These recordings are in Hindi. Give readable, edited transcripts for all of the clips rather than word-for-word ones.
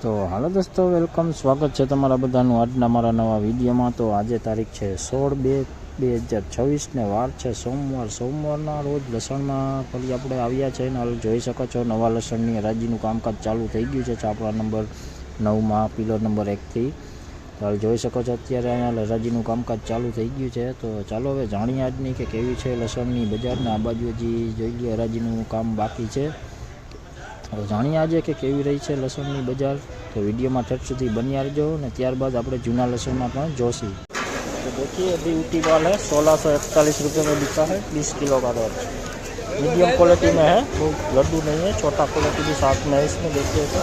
तो हेलो दोस्तों, वेलकम, स्वागत है तमारा बधाનું આજના મારા નવા વિડીયોમાં। तो આજે તારીખ છે 16/2/2026 ને વાર છે સોમવારના રોજ લસણમાં ફરી આપણે આવ્યા છે ને જોઈ શકો છો નવા લસણની હરાજીનું કામકાજ ચાલુ થઈ ગયું છે ચાપડા નંબર 9માં પિલર નંબર 1 થી। તો જોઈ શકો છો અત્યારે અહીંયા હરાજીનું કામકાજ ચાલુ થઈ ગયું છે। તો ચાલો હવે જાણીએ આજની કે કેવી છે લસણની બજારના। આ બાજુ હજી જોઈ લે હરાજીનું કામ બાકી છે। तो जाणीए आज के केवी रही है लसणनी बजार। तो विडियो में ठेठ सुधी बन्या रहो ने त्यारबाद आपणे जूना लसण में पण जोशी। तो देखिए अभी ऊटी माल है 1641 रुपये में बिका है, 20 किलो का रेट। मीडियम क्वालिटी में है, वो लड्डू नहीं है, छोटा क्वालिटी भी साथ में है। इसमें देखिए तो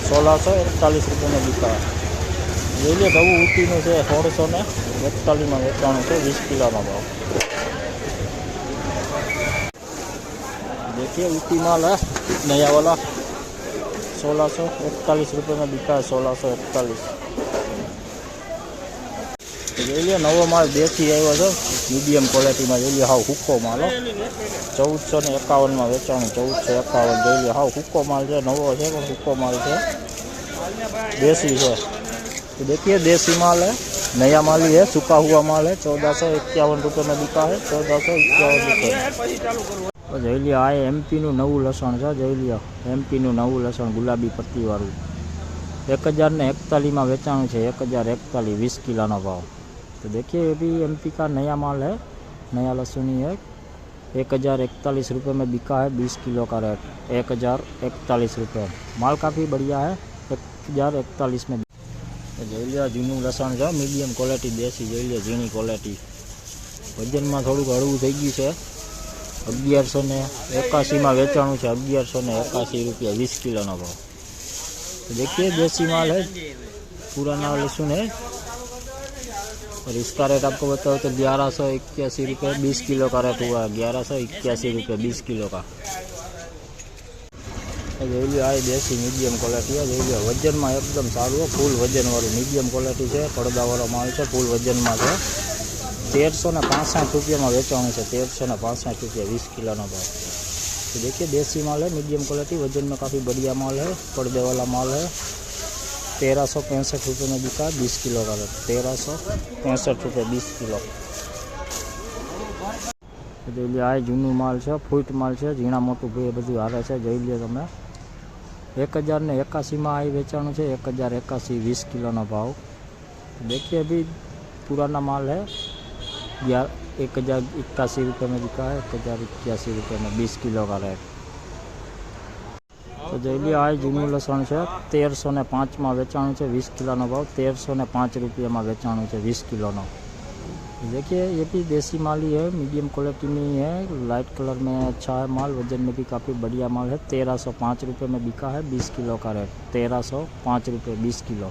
1641 रुपये में बिका है। ये लिए नवू ऊटी में से 1641 में वेचाणु है 20 किलो का भाव। देखिए ऊटी माल है नया वाला 1641 रुपये में बिका है, 1641। जो लिए नवो माल देसी आयो है मीडियम क्वालिटी में। जो लिए हाव हुक्को माल 1451 में वेचाणु, 1451। जो लिए हाव हुक्को माल है, नवो है पर हुक्को माल है, देसी है। तो देखिए देसी माल है, नया माल ही है, सूखा हुआ माल है। 1451 रुपये में बिका है, 1451 रुपये। तो જોઈ લ્યો આ એમપીનું નવું લસણ છે। જોઈ લ્યો એમપીનું નવું લસણ ગુલાબી પત્તીવાળું 1041 में વેચાણું છે। 1041 20 किलो भाव। तो देखिए ये भी एमपी का नया माल है, नया लहसुन ही है। 1041 रुपये में बिका है, 20 किलो का रेट 1041 रुपये। माल काफ़ी बढ़िया है, 1041 में। तो જોઈ લ્યો જૂનું લસણ છે, મીડિયમ क्वालिटी देसी। જોઈ લ્યો ઝીણી क्वालिटी, વજનમાં થોડુંક હળવું થઈ ગયું છે। 1181 में वेचाणु है, 1181 रुपया 20 किलो भाव। तो देखिए देसी माल है, पुराना लहसुन है। और इसका रेट आपको बताओ तो 1181 रुपये 20 किलो का रेट हुआ है, 1181 रुपये 20 किलो का। जो लियो आ देसी मीडियम क्वालिटी है। जो लियो वजन में एकदम सारू है, फूल वजन वालू मीडियम क्वालिटी है, पड़दा वाला माल है, फूल वजन में है। 1365 रुपये में वेचाणु है, 1365 रुपये 20 किलो भाव। तो देखिए देसी माल है, मीडियम क्वालिटी, वजन में काफ़ी बढ़िया माल है, पर्दे वाला माल है। 1365 रुपये में बिका, 20 किलो का रेट 1365 रुपये 20 किलो। जो लिए आ जूनू माल है, फूट माल है, झीणा मोटू भाई बधु हारे है। जो लीजिए तब 1081 में आई वेचाणु है, 1081 20 किलो भाव। देखिए अभी पुराना माल है, 1081 रुपये में बिका है, 1081 रुपये में 20 किलो का रेट। तो जो लिए आ जूनू लसण है 1305 में वेचाणु है, 20 किलो भाव 1305 रुपये में वेचाणु है 20 किलो। देखिए ये भी देसी माल ही है, मीडियम क्वालिटी में ही है, लाइट कलर में अच्छा है माल, वजन में भी काफ़ी बढ़िया माल है। 1305 रुपये में बिका है, 20 किलो का रेट 1305 रुपये 20 किलो।